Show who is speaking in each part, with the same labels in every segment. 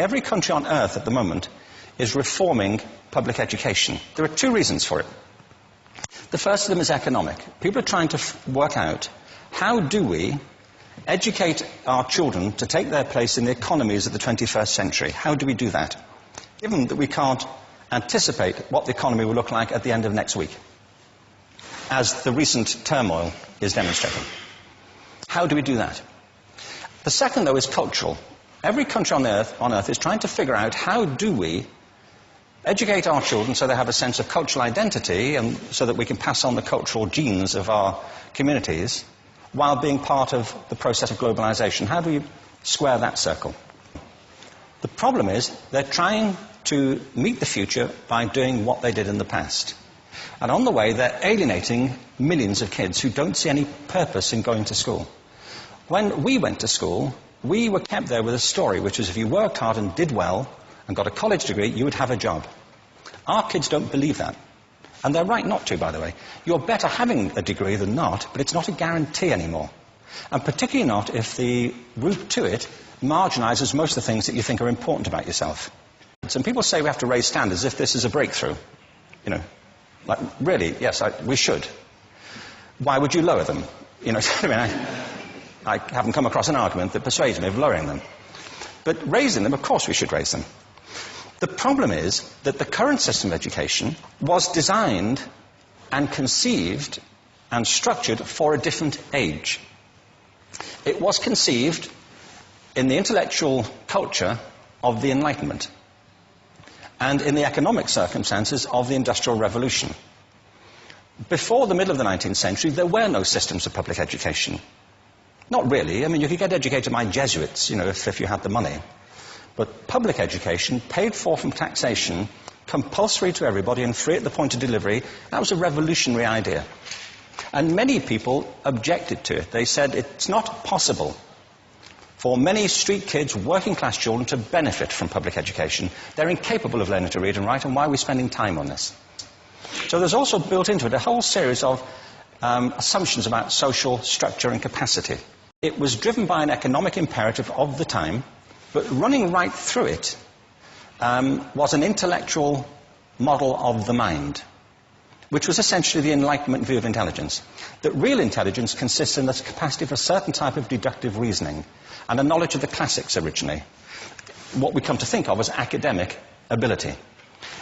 Speaker 1: Every country on earth at the moment is reforming public education. There are two reasons for it. The first of them is economic. People are trying to work out, how do we educate our children to take their place in the economies of the 21st century? How do we do that, given that we can't anticipate what the economy will look like at the end of next week, as the recent turmoil is demonstrating? How do we do that? The second, though, is cultural. Every country on earth is trying to figure out, how do we educate our children so they have a sense of cultural identity and so that we can pass on the cultural genes of our communities while being part of the process of globalization. How do we square that circle? The problem is they're trying to meet the future by doing what they did in the past. And on the way, they're alienating millions of kids who don't see any purpose in going to school. When we went to school, we were kept there with a story, which was if you worked hard and did well and got a college degree, you would have a job. Our kids don't believe that. And they're right not to, by the way. You're better having a degree than not, but it's not a guarantee anymore. And particularly not if the route to it marginalizes most of the things that you think are important about yourself. Some people say we have to raise standards as if this is a breakthrough. You know, like, really, yes, we should. Why would you lower them? You know, I haven't come across an argument that persuades me of lowering them. But raising them, of course we should raise them. The problem is that the current system of education was designed and conceived and structured for a different age. It was conceived in the intellectual culture of the Enlightenment and in the economic circumstances of the Industrial Revolution. Before the middle of the 19th century, there were no systems of public education. Not really. I mean, you could get educated by Jesuits, you know, if you had the money. But public education, paid for from taxation, compulsory to everybody and free at the point of delivery, that was a revolutionary idea. And many people objected to it. They said it's not possible for many street kids, working class children, to benefit from public education. They're incapable of learning to read and write, and why are we spending time on this? So there's also built into it a whole series of assumptions about social structure and capacity. It was driven by an economic imperative of the time, but running right through it was an intellectual model of the mind, which was essentially the Enlightenment view of intelligence. That real intelligence consists in the capacity for a certain type of deductive reasoning and a knowledge of the classics originally, what we come to think of as academic ability.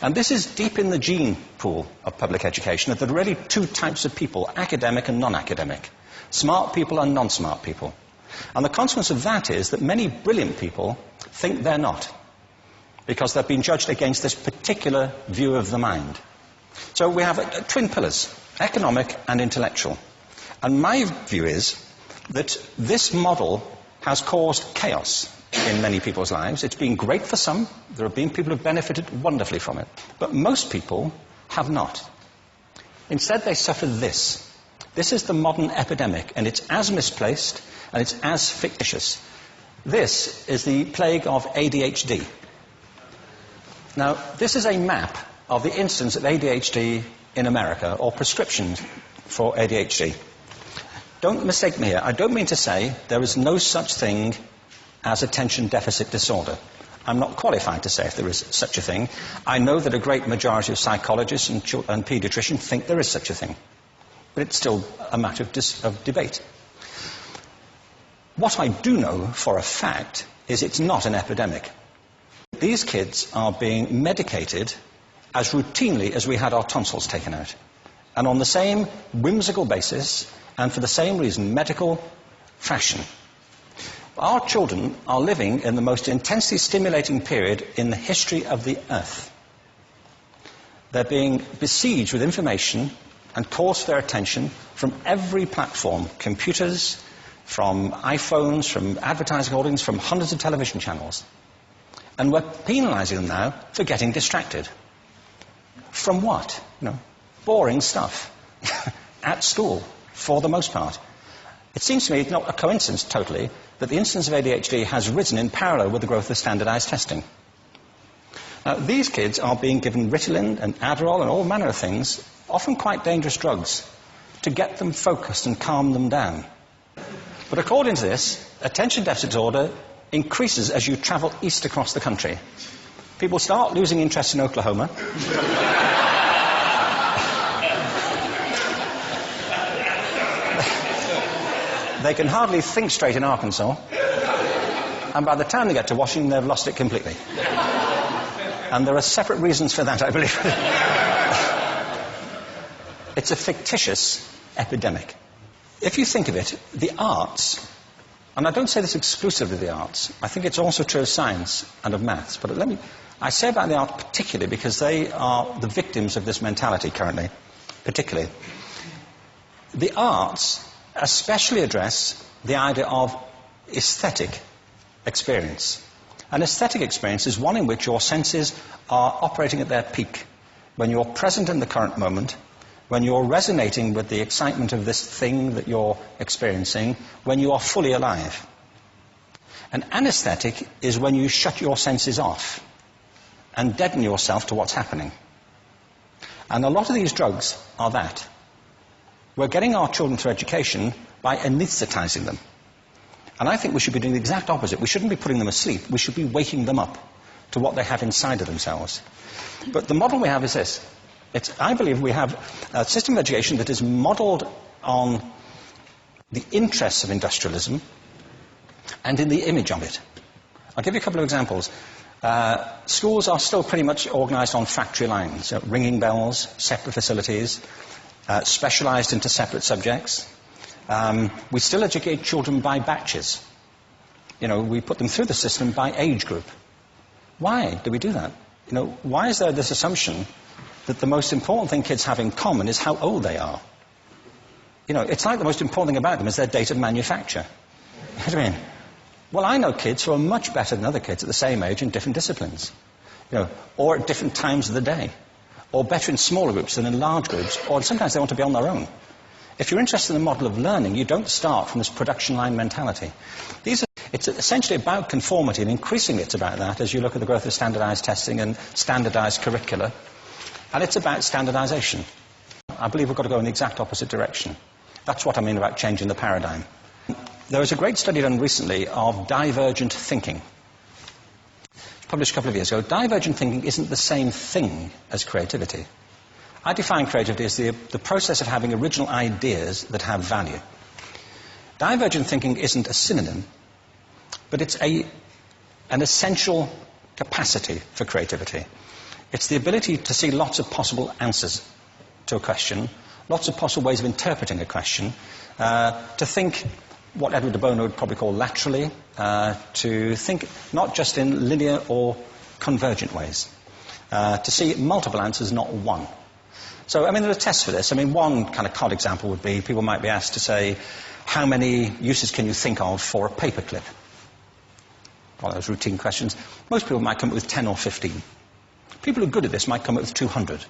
Speaker 1: And this is deep in the gene pool of public education, that there are really two types of people, academic and non-academic, smart people and non-smart people. And the consequence of that is that many brilliant people think they're not, because they've been judged against this particular view of the mind. So we have twin pillars, economic and intellectual. And my view is that this model has caused chaos in many people's lives. It's been great for some. There have been people who have benefited wonderfully from it. But most people have not. Instead, they suffer this. This is the modern epidemic, and it's as misplaced and it's as fictitious. This is the plague of ADHD. Now, this is a map of the incidence of ADHD in America, or prescriptions for ADHD. Don't mistake me here. I don't mean to say there is no such thing as attention deficit disorder. I'm not qualified to say if there is such a thing. I know that a great majority of psychologists and paediatricians think there is such a thing. But it's still a matter of debate. What I do know for a fact is it's not an epidemic. These kids are being medicated as routinely as we had our tonsils taken out. And on the same whimsical basis, and for the same reason, medical fashion. Our children are living in the most intensely stimulating period in the history of the earth. They're being besieged with information and calls for their attention from every platform, computers, from iPhones, from advertising holdings, from hundreds of television channels. And we're penalizing them now for getting distracted. From what? You know, boring stuff. At school, for the most part. It seems to me not a coincidence totally that the incidence of ADHD has risen in parallel with the growth of standardized testing. Now, these kids are being given Ritalin and Adderall and all manner of things, often quite dangerous drugs, to get them focused and calm them down. But according to this, attention deficit disorder increases as you travel east across the country. People start losing interest in Oklahoma. They can hardly think straight in Arkansas. And by the time they get to Washington, they've lost it completely. And there are separate reasons for that, I believe. It's a fictitious epidemic. If you think of it, the arts, and I don't say this exclusively of the arts, I think it's also true of science and of maths, but I say about the arts particularly because they are the victims of this mentality currently, particularly. The arts especially address the idea of aesthetic experience. An aesthetic experience is one in which your senses are operating at their peak, when you're present in the current moment, when you're resonating with the excitement of this thing that you're experiencing, when you are fully alive. An anesthetic is when you shut your senses off and deaden yourself to what's happening. And a lot of these drugs are that. We're getting our children through education by anesthetizing them. And I think we should be doing the exact opposite. We shouldn't be putting them asleep. We should be waking them up to what they have inside of themselves. But the model we have is this. I believe we have a system of education that is modeled on the interests of industrialism and in the image of it. I'll give you a couple of examples. Schools are still pretty much organized on factory lines, ringing bells, separate facilities, specialized into separate subjects. We still educate children by batches. We put them through the system by age group. Why do we do that? Why is there this assumption that the most important thing kids have in common is how old they are? It's like the most important thing about them is their date of manufacture. What do you mean? Well, I know kids who are much better than other kids at the same age in different disciplines, or at different times of the day, or better in smaller groups than in large groups, or sometimes they want to be on their own. If you're interested in the model of learning, you don't start from this production line mentality. It's essentially about conformity, and increasingly it's about that as you look at the growth of standardized testing and standardized curricula. And it's about standardization. I believe we've got to go in the exact opposite direction. That's what I mean about changing the paradigm. There was a great study done recently of divergent thinking. Published a couple of years ago. Divergent thinking isn't the same thing as creativity. I define creativity as the process of having original ideas that have value. Divergent thinking isn't a synonym, but it's an essential capacity for creativity. It's the ability to see lots of possible answers to a question, lots of possible ways of interpreting a question, to think what Edward de Bono would probably call laterally, to think not just in linear or convergent ways, to see multiple answers, not one. So, there are tests for this. One kind of cod example would be, people might be asked to say, how many uses can you think of for a paperclip? One of those routine questions. Most people might come up with 10 or 15. People who are good at this might come up with 200.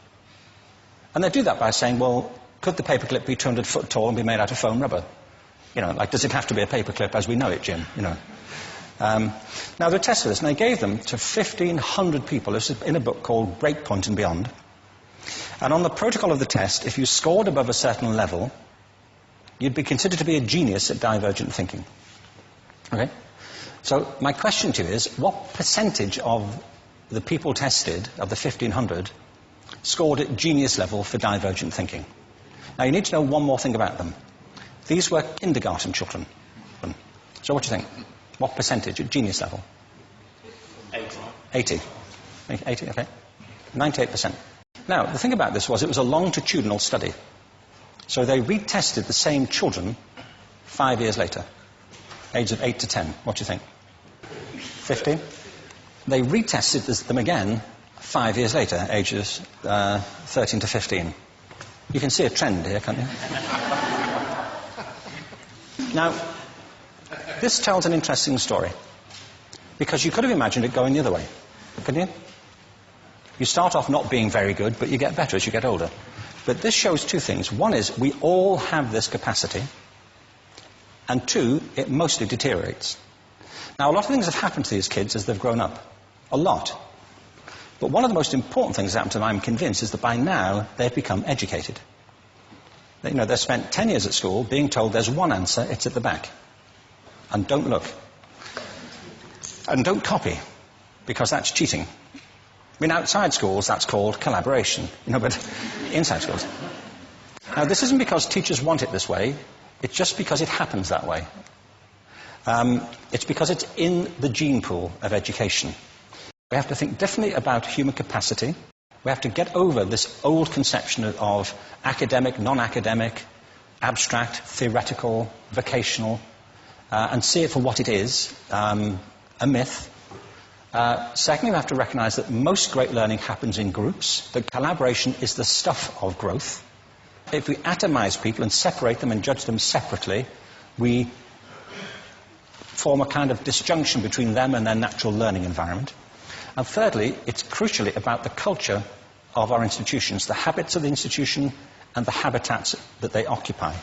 Speaker 1: And they do that by saying, well, could the paperclip be 200 foot tall and be made out of foam rubber? Does it have to be a paperclip as we know it, Jim? Now, there are tests for this, and they gave them to 1,500 people. This is in a book called Breakpoint and Beyond. And on the protocol of the test, if you scored above a certain level, you'd be considered to be a genius at divergent thinking. Okay? So my question to you is, what percentage of the people tested, of the 1,500, scored at genius level for divergent thinking? Now, you need to know one more thing about them. These were kindergarten children. So what do you think? What percentage at genius level? 80. 80, okay. 98%. Now, the thing about this was it was a longitudinal study. So they retested the same children 5 years later, ages of 8 to 10. What do you think? 15? They retested them again 5 years later, ages 13 to 15. You can see a trend here, can't you? Now, this tells an interesting story, because you could have imagined it going the other way, couldn't you? You start off not being very good, but you get better as you get older. But this shows two things. One is we all have this capacity, and two, it mostly deteriorates. Now, a lot of things have happened to these kids as they've grown up. A lot. But one of the most important things that happened to them, I'm convinced, is that by now they've become educated. They've spent 10 years at school being told there's one answer, it's at the back. And don't look. And don't copy, because that's cheating. I mean, outside schools, that's called collaboration, but inside schools. Now, this isn't because teachers want it this way, it's just because it happens that way. It's because it's in the gene pool of education. We have to think differently about human capacity. We have to get over this old conception of academic, non-academic, abstract, theoretical, vocational, and see it for what it is, a myth. Secondly, we have to recognize that most great learning happens in groups, that collaboration is the stuff of growth. If we atomize people and separate them and judge them separately, we form a kind of disjunction between them and their natural learning environment. And thirdly, it's crucially about the culture of our institutions, the habits of the institution and the habitats that they occupy.